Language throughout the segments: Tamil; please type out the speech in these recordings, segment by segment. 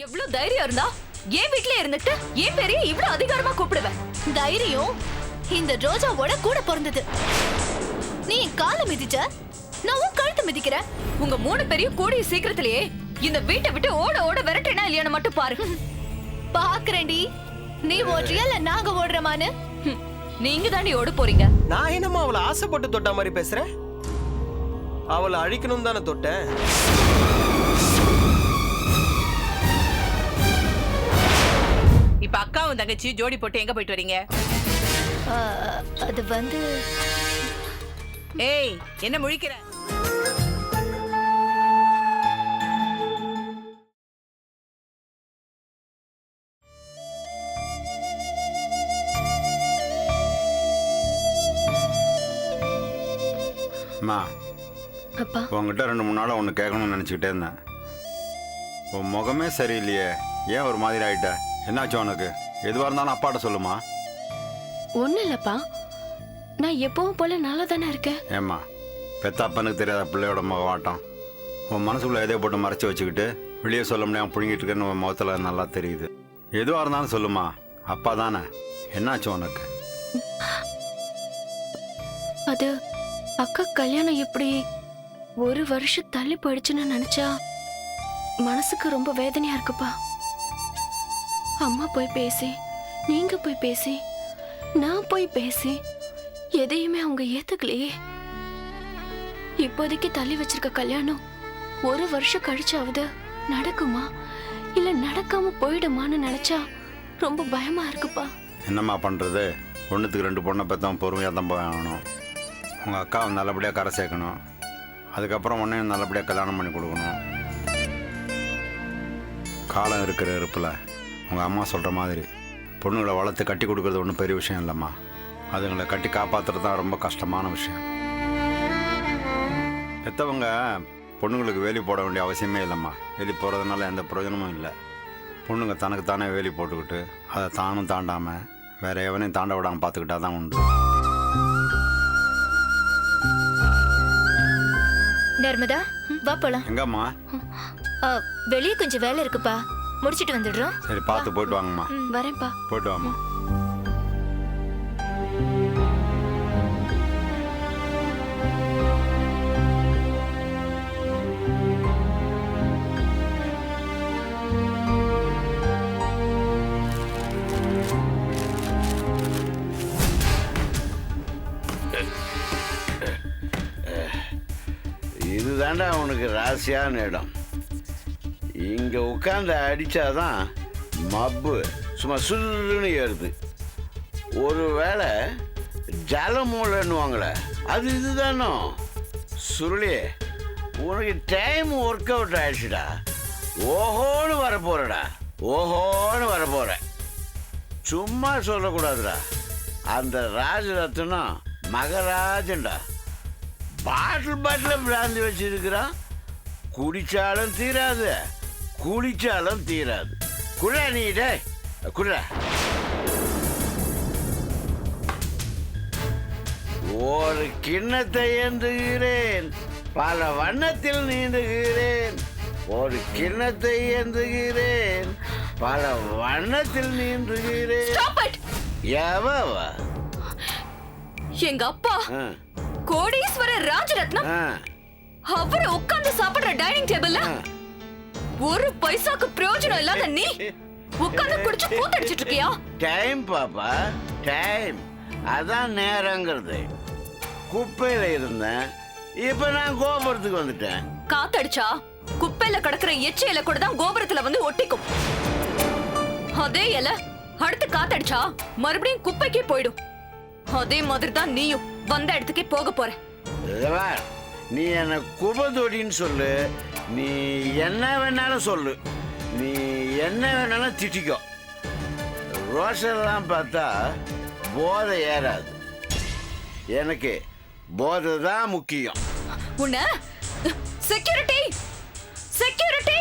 எவ்வளவு தைரியம் இருந்தா ஏன் வீட்லயே இருந்துட்டு ஏன் பெரிய இவ்வளவு அதிகாரமா கூப்பிடுவேன்? தைரியம் இந்த ரோஜாவோட கூட பிறந்தது. நீ கால மிதிச்ச, நான் உன் கழுத்தை மிதிக்கிறேன். உங்க 3 பேரையும் கூடிய சீக்கிரத்திலேயே இந்த வீட்டை விட்டு ஓட ஓட விரட்டினா இல்லையான்னு மட்டும் பாரு. பாக்குறேன்டி, நீ ஓடுறியா இல்ல நாங்க ஓடுறமான்னு. நீங்க தாண்டி ஓட போறீங்க. நான் என்னமா அவளை ஆசைப்பட்டு தொட்ட மாதிரி பேசுறேன்? அவளை அழிக்கணும் தானே தொட்டேன். இப்ப அக்காவும் தங்கச்சி ஜோடி போட்டு எங்க போயிட்டு வரீங்க? அது வந்து ஏய், என்ன முழிக்கிற? அம்மா, அப்பா உங்ககிட்ட 2-3 நாளாக ஒன்று கேட்கணும்னு நினச்சிக்கிட்டே இருந்தேன். உன் முகமே சரியில்லையே, ஏன் ஒரு மாதிரி ஆகிட்ட? என்னாச்சு உனக்கு? எதுவாக இருந்தாலும் அப்பாட்ட சொல்லுமா. ஒன்றும் இல்லைப்பா, நான் எப்பவும் போல நல்லா தானே இருக்கேன். ஏம்மா, பெத்த அப்பனுக்கு தெரியாத பிள்ளையோட முகவாட்டம் உன் மனசுக்குள்ளே எதையோ போட்டு மறைச்சி வச்சுக்கிட்டு வெளியே சொல்ல முடியாமல் புழுங்கிட்டு இருக்கேன்னு உன் முகத்தில் நல்லா தெரியுது. எதுவாக இருந்தாலும் சொல்லுமா, அப்பா தானே. என்னாச்சு உனக்கு? அது அக்கா கல்யாணம் எப்படி 1 வருஷம் தள்ளி போயிடுச்சுன்னு நினைச்சா மனசுக்கு ரொம்ப வேதனையா இருக்குப்பா. அம்மா போய் பேசி, நீங்க போய் பேசி, நான் போய் பேசி எதையுமே அவங்க ஏத்துக்கலையே. இப்போதைக்கு தள்ளி வச்சிருக்க கல்யாணம் 1 வருஷம் கழிச்சாவது நடக்குமா இல்ல நடக்காம போயிடுமான்னு நினைச்சா ரொம்ப பயமா இருக்குப்பா. என்னம்மா பண்ணுறது? 1க்கு 2 பொண்ணை பெற்றவன் பொறுமையாக தான் போகணும். உங்கள் அக்காவை நல்லபடியாக கரை சேர்க்கணும். அதுக்கப்புறம் உன்னையும் நல்லபடியாக கல்யாணம் பண்ணி கொடுக்கணும். காலம் இருக்கிற இருப்பில் உங்கள் அம்மா சொல்கிற மாதிரி பொண்ணுங்களை வளர்த்து கட்டி கொடுக்கறது ஒன்றும் பெரிய விஷயம் இல்லைம்மா. அதுங்களை கட்டி காப்பாற்றுறது தான் ரொம்ப கஷ்டமான விஷயம். பெற்றவங்க பொண்ணுங்களுக்கு வேலி போட வேண்டிய அவசியமே இல்லைம்மா. வேலி போகிறதுனால எந்த பிரயோஜனமும் இல்லை. பொண்ணுங்க தனக்கு தானே வேலி போட்டுக்கிட்டு அதை தானும் தாண்டாமல் வேறு எவனையும் தாண்ட விடாமல் பார்த்துக்கிட்டா தான் உண்டு. நர்மதா, வா போலாம். எங்கம்மா? வெளியே கொஞ்சம் வேலை இருக்குப்பா, முடிச்சிட்டு வந்துடுறோம். சரி, பார்த்து போயிட்டு வாங்கம்மா. வரேன்ப்பா. போயிட்டு வாம்மா. இதுதாண்டா உனக்கு ராசியான இடம். இங்கே உட்காந்து அடித்தாதான் மப்பு சும்மா சுருன்னு ஏறுது. ஒரு வேளை ஜலமூலன்னுவாங்களே, அது இதுதானோ? சுருளி, உனக்கு டைம் ஒர்க் அவுட் ஆயிடுச்சுடா. ஓஹோன்னு வரப்போறடா, ஓஹோன்னு வரப்போற. சும்மா சொல்லக்கூடாதுடா. அந்த ராஜரத்னம் மகராஜன்டா. பாட்டில் பிராந்தி வச்சிருக்கிறான். குடிச்சாலும் தீராது, குளிச்சாலும் தீராது. குழ நீடே குழ. ஒரு கிண்ணத்தை ஏந்துகிறேன், பல வண்ணத்தில் நீந்துகிறேன். ஒரு கிண்ணத்தை ஏந்துகிறேன், பல வண்ணத்தில் நீந்துகிறேன். எவவா? எங்க அப்பா கோடீஸ்வரர் ராஜரத்னம். அவரை உட்கார்ந்து சாப்பிடுற டைனிங் டேபிள்ல 1 பைசாக்கு பிரயோஜனம் இல்லாத நீ உட்கார்ந்து குடிச்சு கூத்தடிச்சிட்டு இருக்கியா? டைம் பாப்பா, டைம். அதான் நேரங்கிறது. குப்பையில இருந்தேன், இப்ப நான் கோபுரத்துக்கு வந்துட்டேன். காத்தடிச்சா குப்பையில கிடக்குற எச்சையில கூட தான் கோபுரத்துல வந்து ஒட்டிக்கும். அதே இலை அடுத்து காத்தடிச்சா மறுபடியும் குப்பைக்கே போயிடும். அதே மாதிரி தான் நீயும் வந்த இடத்துக்கே போக போற. நீ என்ன குபதொடின்னு சொல்லு, நீ என்ன வேணாலும் சொல்லு, நீ என்ன வேணாலும் திட்டிக்கோ. ரோஷெல்லாம் பார்த்தா போதை ஏறாது. எனக்கு போதை தான் முக்கியம். உன்ன செக்யூரிட்டி செக்யூரிட்டி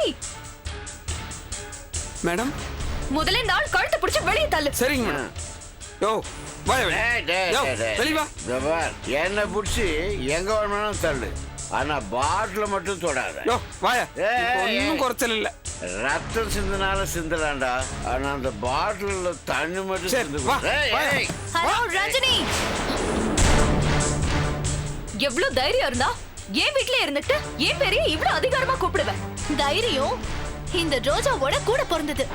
மேடம், முதல்ல இந்த ஆள் கழுத்தை பிடிச்சு வெளியே தள்ளு. சரிங்க மேடம். யோ என்ன புடிச்சு எங்க வேணாலும் தள்ளு, ஆனா பாட்டில மட்டும் தொடாத. ஒன்னும் குறைச்சல் இல்ல. ரத்தம் சிந்தினால சிந்தலாண்டா. ஆனா அந்த பாட்டில தண்ணி மட்டும் சரி, சிந்து. வா, ஏய், வா. ஏய். ஹலோ ரஞ்சினி, எவ்வளவு தைரியம் இருந்தா என் வீட்ல இருந்துட்டு என் பேரையே இவ்வளவு அதிகாரமா கூப்பிடுவேன்? தைரியம் இந்த ரோஜாவோட கூட பிறந்தது.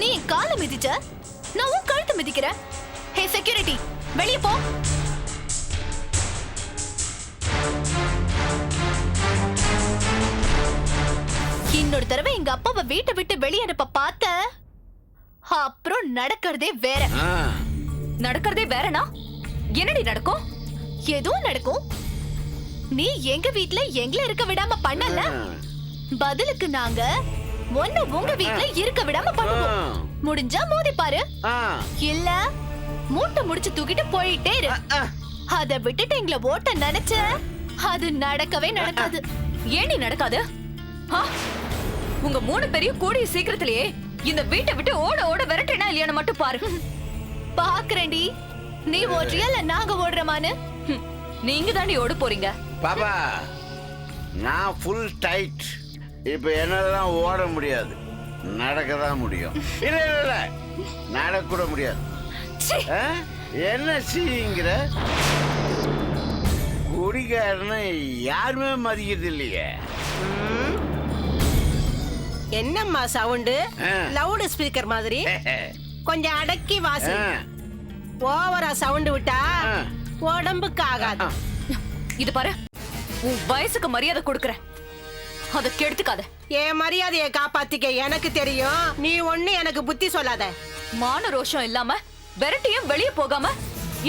நீ என் காலை மிதிச்ச, நான் உன் கழுத்தை மிதிக்கிறேன். ஹே செக்யூரிட்டி, வெளியே போ. இன்னொரு தடவை எங்க அப்பாவை வீட்டை விட்டு வெளியே அனுப்ப பார்த்த, அப்புறம் நடக்கிறதே வேற. ஆ, நடக்கிறதே வேறனா? என்னடி நடக்கும்? எதுவும் நடக்கும். நீ எங்க வீட்ல எங்களை இருக்க விடாம பண்ணல, பதிலுக்கு நாங்க ஒன்னு உங்க வீட்ல இருக்க விடாம பண்ணுவோம். முடிஞ்சா மோதி பாரு, ஆ, இல்ல மூட்டை முடிச்சு தூக்கிட்டு போயிட்டே இரு. அத விட்டுட்டு எங்களை ஓட்ட நினைச்ச, அது நடக்கவே நடக்காது. ஏண்டி நடக்காது? ஆ? உங்க 3 பேரையும் கூடிய சீக்கிரத்திலேயே இந்த வீட்டை விட்டு ஓட ஓட விரட்டினா இல்லையான்னு மட்டும் பாரு. பாக்குறேன்டி, நீ ஓடுறியா இல்ல நாங்க ஓடுறமான்னு. ஹம், நீங்க தாண்டி ஓட போறீங்க. பாப்பா நான் ஃபுல் டைட். இப்ப என்னெல்லாம் ஓட முடியாது, நடக்க தான் முடியும். இல்ல இல்ல இல்ல, நடக்கூட முடியாது. சீ, ஆ? என்ன சீங்கிற? குடிகாரன்னு யாருமே மதிக்கிறது இல்லையே. என்னம்மா சவுண்டு? ஆ. லவுட் ஸ்பீக்கர் மாதிரி. கொஞ்சம் அடக்கி வாசி. ஆ, ஓவரா சவுண்ட் விட்டா ஆ. உடம்புக்கு ஆகாது. இது பாரு, உன் வயசுக்கு மரியாதை கொடுக்கறேன், அத கெடுத்துக்காத. என் மரியாதையை காப்பாத்திக்க எனக்கு தெரியும். நீ ஒண்ணு எனக்கு புத்தி சொல்லாத. மான ரோஷம் இல்லாம விரட்டியும் வெளியே போகாம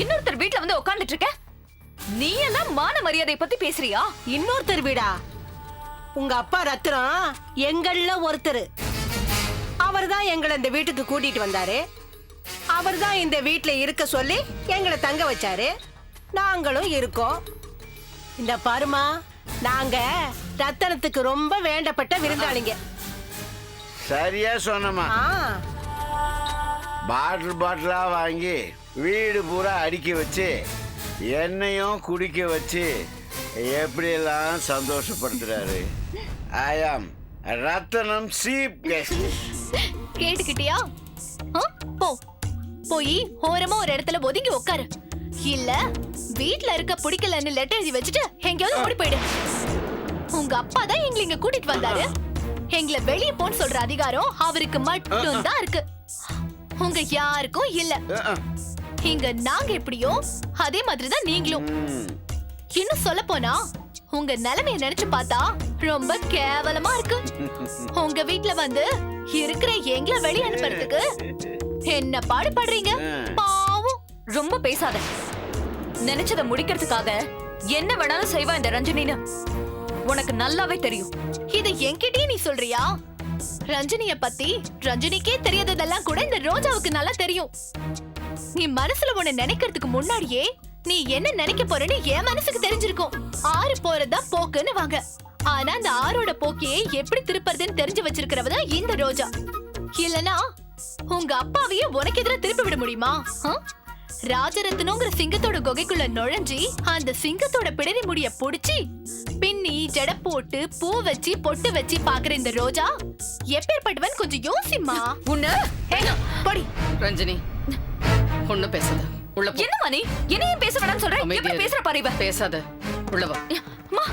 இன்னொருத்தர் வீட்ல வந்து உட்கார்ந்துட்டு இருக்க. நீ எல்லாம் மான மரியாதை பத்தி பேசுறியா? இன்னொருத்தர் வீடா? உங்க அப்பா ரத்னம் எங்கள்ல ஒருத்தர். அவர் தான் எங்களை இந்த வீட்டுக்கு கூட்டிட்டு வந்தாரு. அவர் தான் இந்த வீட்டுல இருக்க சொல்லி எங்களை தங்க வச்சாரு. நாங்களும் இருக்கோம். இந்த பாருமா, நாங்க ரத்தனத்துக்கு ரொம்ப வேண்டப்பட்ட விருந்தாளிங்க. சரியா சொன்னமா. ஆ, பாட்டிலா வாங்கி வீடு பூரா அடுக்கி வச்சு என்னையும் குடிக்க வச்சு எப்படியெல்லாம் சந்தோஷப்படுத்துறாரு. ஐ ஆம் ரத்தனம் சீப் கெஸ்ட். கேட்டுக்கிட்டியா? ஆ, போ போய் ஓரமா ஒரு இடத்துல ஒதுங்கி உட்காரு. இல்ல வீட்ல இருக்க பிடிக்கலன்னு லெட்டர் எழுதி வச்சுட்டு எங்கேயாவது ஓடி போயிடு. உங்க அப்பா தான் எங்களை இங்க கூட்டிட்டு வந்தாரு. எங்களை வெளியே போன்னு சொல்ற அதிகாரம் அவருக்கு மட்டும் தான் இருக்கு, உங்க யாருக்கும் இல்ல. இங்க நாங்க எப்படியோ அதே மாதிரி தான் நீங்களும். இன்னும் சொல்ல போனா உங்க நிலைமைய நினைச்சு பார்த்தா ரொம்ப கேவலமா இருக்கு. உங்க வீட்ல வந்து இருக்கிற எங்களை வெளிய அனுப்புறதுக்கு என்ன பாடுபடுறீங்க பாவம். ரொம்ப பேசாத. நினைச்சத முடிக்கிறதுக்காக என்ன வேணாலும் செய்வா இந்த ரஞ்சினின்னு உனக்கு நல்லாவே தெரியும். இத என்கிட்டயே நீ சொல்றியா? ரஞ்சினிய பத்தி ரஞ்சினிக்கே தெரியாததெல்லாம் கூட இந்த ரோஜாவுக்கு நல்லா தெரியும். நீ மனசுல உன்னை நினைக்கிறதுக்கு முன்னாடியே நீ என்ன நினைக்க போறன்னு என் மனசுக்கு தெரிஞ்சிருக்கும். ஆறு போறதா போக்குன்னு வாங்க, ஆனா அந்த ஆறோட போக்கையே எப்படி திருப்பறதுன்னு தெரிஞ்சு வச்சிருக்கிறவதான் இந்த ரோஜா. இல்லனா உங்க அப்பாவையே உனக்கு எதிராக திருப்பி விட முடியுமா? ராஜரத்னங்கிற சிங்கத்தோட குகைக்குள்ள நுழைஞ்சி அந்த சிங்கத்தோட பிடரி முடிய புடிச்சு பின்னி ஜட போட்டு பூ வச்சு பொட்டு வச்சு பாக்குற இந்த ரோஜா எப்பேற்பட்டவன் கொஞ்சம் யோசிமா. உன்ன படி ரஞ்சினி, ஒண்ணும் பேசாத, உள்ள போ. என்னமா நீ என்னையும் பேச வேணாம்னு சொல்ற? அமைதியா எப்படி இரு. பேசுற பாரு இவ. பேசாத, உள்ள வா. அம்மா,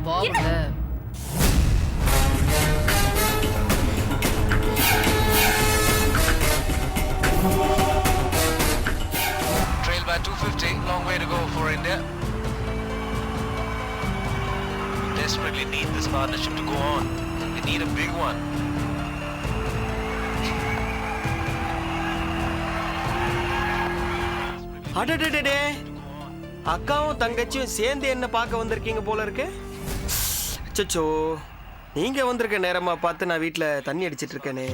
வா என்ன? உள்ள. Trail by 250, long way to go for India. We desperately need this partnership to go on. We need a big one. அடடடடே, அக்காவும் தங்கச்சியும் சேர்ந்து என்ன பார்க்க வந்திருக்கீங்க போல இருக்கு. அச்சச்சோ, நீங்க வந்திருக்க நேரமா பார்த்து நான் வீட்ல தண்ணி அடிச்சிட்டு இருக்கேனே.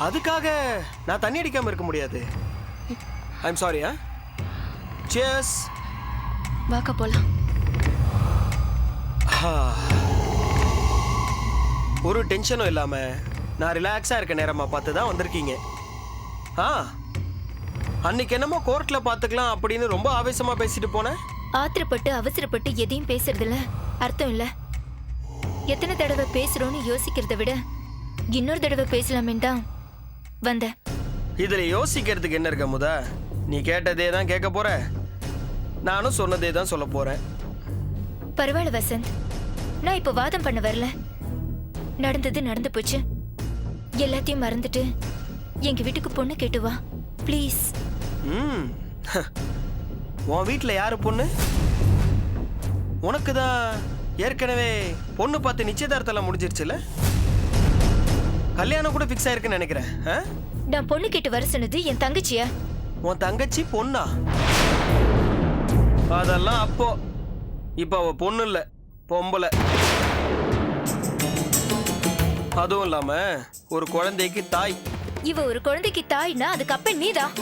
அதுக்காக நான் தண்ணி அடிக்காம இருக்க முடியாது. I'm sorry. சியர்ஸ். வாக்க போலாம். ஒரு டென்ஷனும் இல்லாம நான் ரிலாக்ஸா இருக்க நேரமா பார்த்து தான் வந்திருக்கீங்க. அன்னைக்கு என்னமோ கோர்ட்ல பாத்துக்கலாம் அப்படின்னு ரொம்ப ஆவேசமா பேசிட்டு போனேன். ஆத்திரப்பட்டு அவசரப்பட்டு எதையும் பேசுறதுல அர்த்தம் இல்ல. எத்தனை தடவை பேசுறோம்னு யோசிக்கிறத விட இன்னொரு தடவை பேசலாமேன்னு தான் வந்தேன். இதுல யோசிக்கிறதுக்கு என்ன இருக்க முதா? நீ கேட்டதே தான் கேட்க போற, நானும் சொன்னதே தான் சொல்ல போறேன். பரவாயில்ல வசந்த், நான் இப்ப வாதம் பண்ண வரல. நடந்தது நடந்து போச்சு. எல்லாத்தையும் மறந்துட்டு எங்க வீட்டுக்கு பொண்ணு கேட்டு வா ப்ளீஸ். ம் உன் வீட்டில் யாரு பொண்ணு? உனக்கு தான் ஏற்கனவே பொண்ணு பார்த்து நிச்சயதார்த்தம் முடிஞ்சிருச்சுல? கல்யாணம் கூட ஃபிக்ஸ் ஆயிருக்குன்னு நினைக்கிறேன். நான் பொண்ணு கேட்டு வர சொன்னது என் தங்கச்சியா? உன் தங்கச்சி பொண்ணா? அதெல்லாம் அப்போ. இப்போ அவ பொண்ணு இல்ல, பொம்பளை. அதுவும் இல்லாம ஒரு குழந்தைக்கு தாய். இவ ஒரு குழந்தைக்கு தாய்னா அதுக்கு அப்ப நீதான்.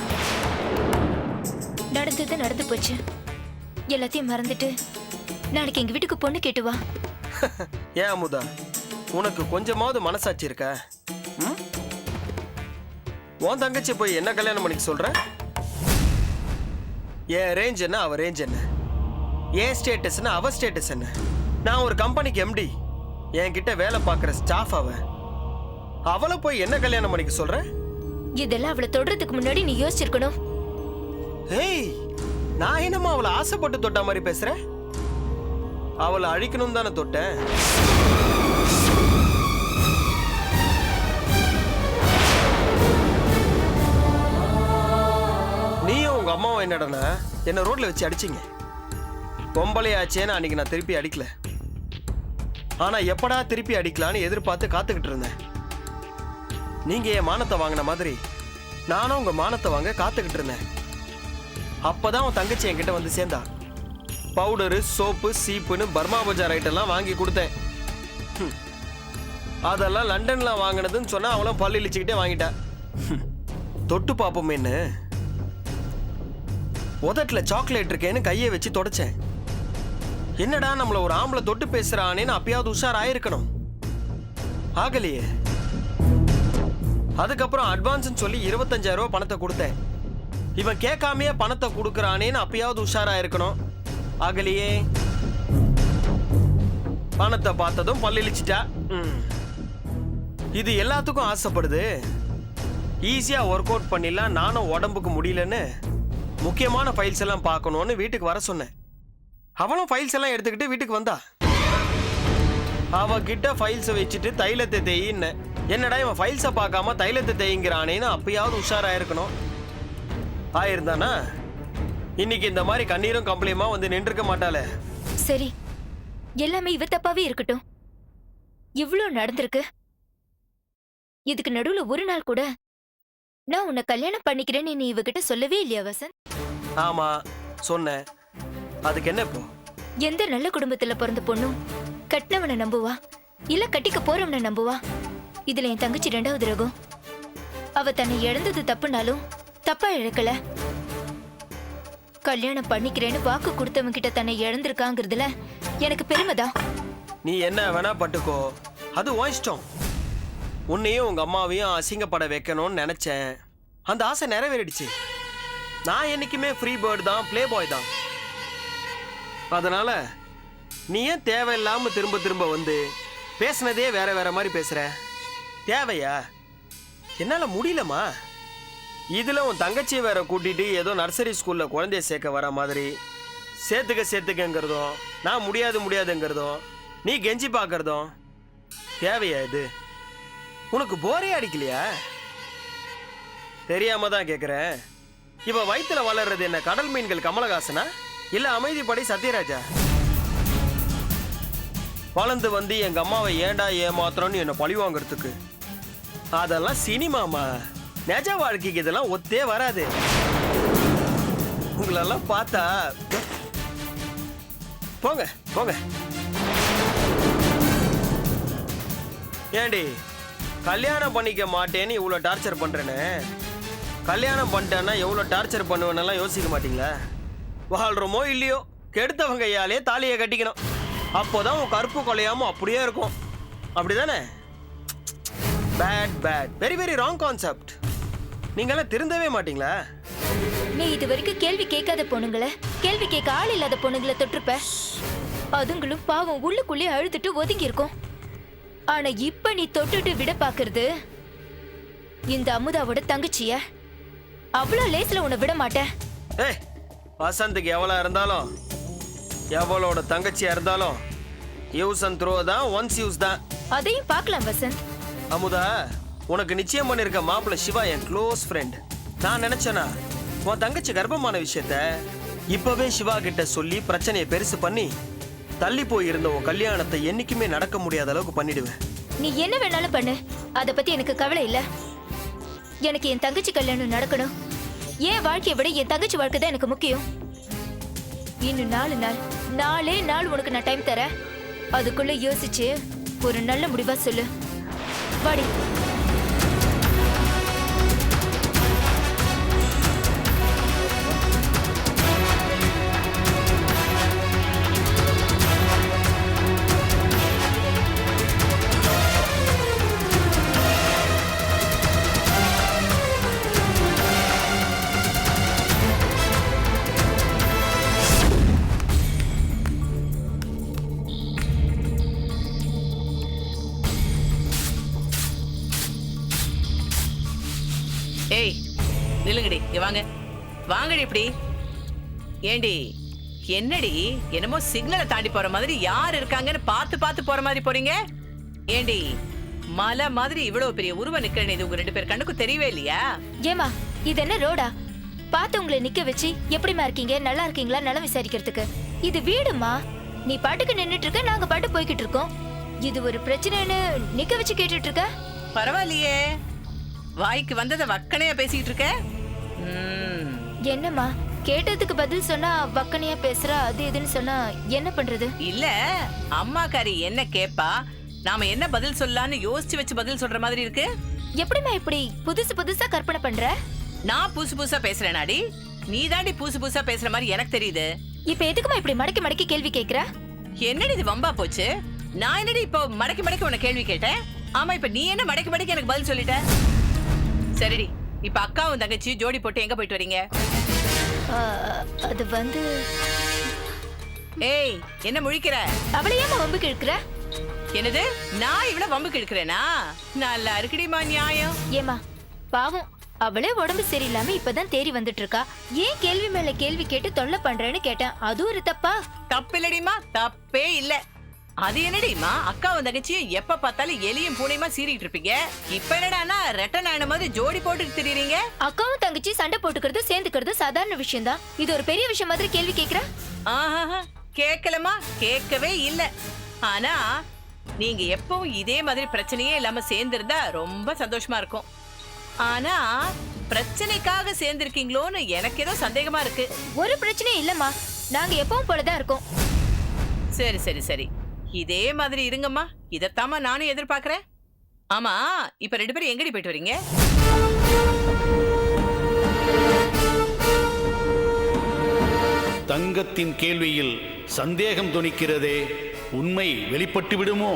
நடந்தது நடந்து போச்சு. எல்லாத்தையும் மறந்துட்டு நாளைக்கு எங்க வீட்டுக்கு பொண்ணு கேட்டு வா. ஏன் அமுதா, உனக்கு கொஞ்சமாவது மனசாட்சி இருக்கா? உன் தங்கச்சி போய் என்ன கல்யாணம் பண்ணிக்க சொல்ற? என் ரேஞ்ச் என்ன, அவ ரேஞ்ச் என்ன? என் ஸ்டேட்டஸ் என்ன, அவ ஸ்டேட்டஸ் என்ன? நான் ஒரு கம்பெனிக்கு எம்டி, என்கிட்ட வேலை பார்க்குற ஸ்டாஃப் அவளை போய் என்ன கல்யாணம் பண்ணிக்க சொல்ற? இதெல்லாம் அவளை தொடுறதுக்கு முன்னாடி நீ யோசிச்சிருக்கணும். ஏய், நான் என்னமா அவளை ஆசைப்பட்டு தொட்ட மாதிரி பேசுறேன்? அவளை அழிக்கணும் தானே தொட்டேன். நீயும் உங்க அம்மாவும் என்னடனா என்ன ரோட்ல வச்சு அடிச்சிங்க. பொம்பளையாச்சேன்னு அன்னைக்கு நான் திருப்பி அடிக்கல. ஆனா எப்படா திருப்பி அடிக்கலான்னு எதிர்பார்த்து காத்துக்கிட்டு இருந்தேன். நீங்க என் மானத்தை வாங்கின மாதிரி நானும் உங்க மானத்தை வாங்க காத்துக்கிட்டு இருந்தேன். அப்பதான் உன் தங்கச்சி என்கிட்ட வந்து சேர்ந்தா. பவுடரு, சோப்பு, சீப்புன்னு பர்மா பஜார் ஐட்டெல்லாம் வாங்கி கொடுத்தேன். அதெல்லாம் லண்டன்ல வாங்கினதுன்னு சொன்னா அவளும் பல்லு இழிச்சுக்கிட்டே வாங்கிட்டா. தொட்டு பாப்போமேன்னு உதட்டுல சாக்லேட் இருக்கேன்னு கையை வச்சு தொடச்சேன். என்னடா நம்மள ஒரு ஆம்பளை தொட்டு பேசுறானேன்னு அப்பயாவது உஷார் ஆயிருக்கணும். ஆகலையே. அதுக்கப்புறம் அட்வான்ஸ் சொல்லி 25,000 ரூபாய் பணத்தை கொடுத்தேன். இவன் கேட்காமையே பணத்தை கொடுக்கறானேன்னு அப்பயாவது உஷாரா இருக்கணும். ஆகலையே. பணத்தை பார்த்ததும் பல்லிழிச்சிட்டா. இது எல்லாத்துக்கும் ஆசைப்படுது. ஈஸியா ஒர்க் அவுட் பண்ணிடலாம், நானும் உடம்புக்கு முடியலன்னு முக்கியமான ஃபைல்ஸ் எல்லாம் பார்க்கணும்னு வீட்டுக்கு வர சொன்னேன். அவளும் ஃபைல்ஸ் எல்லாம் எடுத்துக்கிட்டு வீட்டுக்கு வந்தா. அவகிட்ட ஃபைல்ஸை வச்சுட்டு தைலத்தை தேயின்னு. என்னடா இவன் ஃபைல்ஸை பார்க்காம தைலத்தை தேய்ங்கிறானேன்னு அப்பயாவது உஷாரா இருக்கணும். ஆயிருந்தானா இன்னைக்கு இந்த மாதிரி கண்ணீரும் கம்பளியுமா வந்து நின்றுக்க மாட்டாளே. சரி, எல்லாமே இவ தப்பாவே இருக்கட்டும். இவ்ளோ நடந்திருக்கு. இதுக்கு நடுவுல ஒரு நாள் கூட நான் உன்னை கல்யாணம் பண்ணிக்கிறேன்னு நீ இவகிட்ட சொல்லவே இல்லையா வசந்த்? ஆமா சொன்னேன். அதுக்கு என்ன இப்போ? எந்த நல்ல குடும்பத்துல பிறந்த பொண்ணும் கட்டினவனை நம்புவா இல்ல கட்டிக்க போறவனை நம்புவா? இதுல என் தங்கச்சி 2வது ரகம். அவ தன்னை இழந்தது தப்புனாலும் தப்பா இழக்கல. கல்யாணம் பண்ணிக்கிறேன்னு வாக்கு கொடுத்தவன் கிட்ட தன்னை இழந்திருக்காங்கிறதுல எனக்கு பெருமைதான். நீ என்ன வேணா பட்டுக்கோ, அது உன் இஷ்டம். உன்னையும் உங்க அம்மாவையும் அசிங்கப்பட வைக்கணும்னு நினைச்சேன். அந்த ஆசை நிறைவேறிடுச்சு. நான் என்னைக்குமே ஃப்ரீ பேர்டு தான், பிளே பாய் தான். அதனால நீ ஏன் தேவையில்லாம திரும்ப திரும்ப வந்து பேசுனதே வேற வேற மாதிரி பேசுற? தேவையா? என்னால முடியலமா. இதுல உன் தங்கச்சியை வேற கூட்டிட்டு ஏதோ நர்சரி ஸ்கூல்ல குழந்தைய சேர்க்க வர மாதிரி சேர்த்துக்கங்கிறதும், நான் முடியாதுங்கிறதும், நீ கெஞ்சி பார்க்கறதும் தேவையா? இது உனக்கு போரே அடிக்கலையா? தெரியாம தான் கேட்குறேன். இவ வயிற்றுல வளர்றது என்ன கடல் மீன்கள் கமலஹாசனா இல்ல அமைதிப்படை சத்யராஜா? வளர்ந்து வந்து எங்க அம்மாவை ஏண்டா ஏமாத்துறோன்னு என்ன பழி வாங்கறதுக்கு. அதெல்லாம் சினிமாமா. நிஜ வாழ்க்கைக்கு இதெல்லாம் ஒத்தே வராது. உங்களெல்லாம் பார்த்தா போங்க போங்க. ஏண்டி கல்யாணம் பண்ணிக்க மாட்டேன்னு இவ்வளோ டார்ச்சர் பண்றேன்னு, கல்யாணம் பண்ணிட்டேன்னா எவ்வளோ டார்ச்சர் பண்ணுவேன்னெல்லாம் யோசிக்க மாட்டீங்களா? வாழ்றோமோ இல்லையோ கெடுத்தவங்க கையாலே தாலியை கட்டிக்கணும். அப்போதான் உன் கருப்பு கொலையாம அப்படியே இருக்கும். அப்படிதானே? Bad bad, very very wrong concept. நீங்கெல்லாம் திருந்தவே மாட்டீங்களா? நீ இது வரைக்கும் கேள்வி கேட்காத பொண்ணுங்களை, கேள்வி கேட்க ஆள் இல்லாத பொண்ணுங்களை தொட்டிருப்ப. அதுங்களும் பாவம் உள்ளுக்குள்ளே அழுதுட்டு ஒதுங்கி இருக்கும். ஆனா இப்ப நீ தொட்டுட்டு விட பாக்குறது இந்த அமுதாவோட தங்கச்சிய. அவ்வளவு லேஸ்ல உன்னை விட மாட்டேன். ஏய், வசந்துக்கு எவ்வளோ இருந்தாலும் எவ்வளோட தங்கச்சியா இருந்தாலும் யூஸ் அண்ட் த்ரோ தான், ஒன்ஸ் யூஸ் தான். அதையும் பார்க்கலாம் வசந்த். அமுதா, உனக்கு நிச்சயம் பண்ணிருக்க மாப்பிள்ள சிவா என் க்ளோஸ் ஃப்ரெண்ட். நான் நினைச்சேனா உன் தங்கச்சி கர்ப்பமான விஷயத்த இப்பவே சிவா கிட்ட சொல்லி பிரச்சனையை பெருசு பண்ணி தள்ளி போயிருந்த உன் கல்யாணத்தை என்னைக்குமே நடக்க முடியாத அளவுக்கு பண்ணிடுவேன். நீ என்ன வேணாலும் பண்ணு, அத பத்தி எனக்கு கவலை இல்ல. எனக்கு என் தங்கச்சி கல்யாணம் நடக்கணும். என் வாழ்க்கையை விட என் தங்கச்சி வாழ்க்கை தான் எனக்கு முக்கியம். இன்னும் 4 நாள் உனக்கு நான் டைம் தரேன். அதுக்குள்ள யோசிச்சு ஒரு நல்ல முடிவா சொல்லு. வாடி. ஏய் நில்லுங்கடி, இங்க வாங்க. வாங்கடி இப்படி. ஏண்டி என்னடி என்னமோ சிக்னலை தாண்டி போற மாதிரி யார் இருக்காங்கன்னு பார்த்து பார்த்து போற மாதிரி போறீங்க? ஏண்டி மலை மாதிரி இவ்வளவு பெரிய உருவம் நிக்கிறேன்னு இது உங்க 2 பேர் கண்ணுக்கு தெரியவே இல்லையா? ஏமா இது என்ன ரோடா? பார்த்து உங்களை நிக்க வச்சு எப்படிமா இருக்கீங்க, நல்லா இருக்கீங்களா நலம் விசாரிக்கிறதுக்கு. இது வீடுமா. நீ பாட்டுக்கு நின்னுட்டு இருக்க, நாங்க பாட்டு போய்கிட்டு இருக்கோம். இது ஒரு பிரச்சனைன்னு நிக்க வச்சு கேட்டுட்டு இருக்க. பரவாயில்லையே, வாய்க்கு வந்ததை வக்கனையா பேசிட்டு இருக்க. என்னம்மா கேட்டதுக்கு பதில் சொன்னா வக்கனையா பேசுற, அது இதுன்னு சொன்னா என்ன பண்றது? இல்ல அம்மாக்காரி என்ன கேப்பா, நாம என்ன பதில் சொல்லலாம்னு யோசிச்சு வச்சு பதில் சொல்ற மாதிரி இருக்கு. எப்படிமா இப்படி புதுசு புதுசா கற்பனை பண்ற? நான் புதுசு புதுசா பேசுறேனாடி? நீ தாண்டி புதுசு புதுசா பேசுற மாதிரி எனக்கு தெரியுது. இப்ப எதுக்குமா இப்படி மடக்கி மடக்கி கேள்வி கேக்குற? என்னடி இது வம்பா போச்சு? நான் என்னடி இப்போ மடக்கி மடக்கி உன்னை கேள்வி கேட்டேன்? ஆமா, இப்ப நீ என்ன மடக்கி மடக்கி எனக்கு பதில் சொல்லிட்ட? சரிடி, இப்ப அக்காவும் தங்கச்சி ஜோடி போட்டு எங்க போயிட்டு வரீங்க? அது வந்து ஏய் என்ன முழிக்கிற? அவளை ஏமா வம்புக்கு இழுக்கிற? என்னது, நான் இவ்வளவு வம்புக்கு இழுக்கிறேனா? நல்லா இருக்குடிமா நியாயம். ஏமா பாவம், அவளே உடம்பு சரியில்லாம இப்பதான் தேறி வந்துட்டு இருக்கா. ஏன் கேள்வி மேல கேள்வி கேட்டு தொல்லை பண்றேன்னு கேட்டேன். அது ஒரு தப்பா? தப்பு இல்லடிமா, தப்பே இல்ல. அது என்னடிமா, அக்காவும் தங்கச்சியும் எப்ப பார்த்தாலும் எலியும் பூனையுமா சீறிட்டு இருப்பீங்க. இப்ப என்னடானா ரெட்டன் ஆன மாதிரி ஜோடி போட்டுட்டு திரியறீங்க. அக்காவும் தங்கச்சி சண்டை போட்டுக்கிறது சேர்ந்துக்கிறது சாதாரண விஷயம் தான். இது ஒரு பெரிய விஷயம் மாதிரி கேள்வி கேக்குற? ஆஹா, கேட்கலமா, கேட்கவே இல்ல. ஆனா நீங்க எப்பவும் இதே மாதிரி பிரச்சனையே இல்லாம சேர்ந்திருந்தா ரொம்ப சந்தோஷமா இருக்கும். ஆனா பிரச்சனைக்காக சேர்ந்திருக்கீங்களோன்னு எனக்கு ஏதோ சந்தேகமா இருக்கு. ஒரு பிரச்சனையும் இல்லம்மா, நாங்க எப்பவும் போலதான் இருக்கோம். சரி சரி சரி, இதே மாதிரி இருங்கம்மா. இதத்தாமா நானும் எதிர்பார்க்கறேன். ஆமா, இப்ப 2 பேரும் எங்கடி போயிட்டு வரீங்க? தங்கத்தின் கேள்வியில் சந்தேகம் துணிக்கிறதே, உண்மை வெளிப்பட்டு விடுமோ?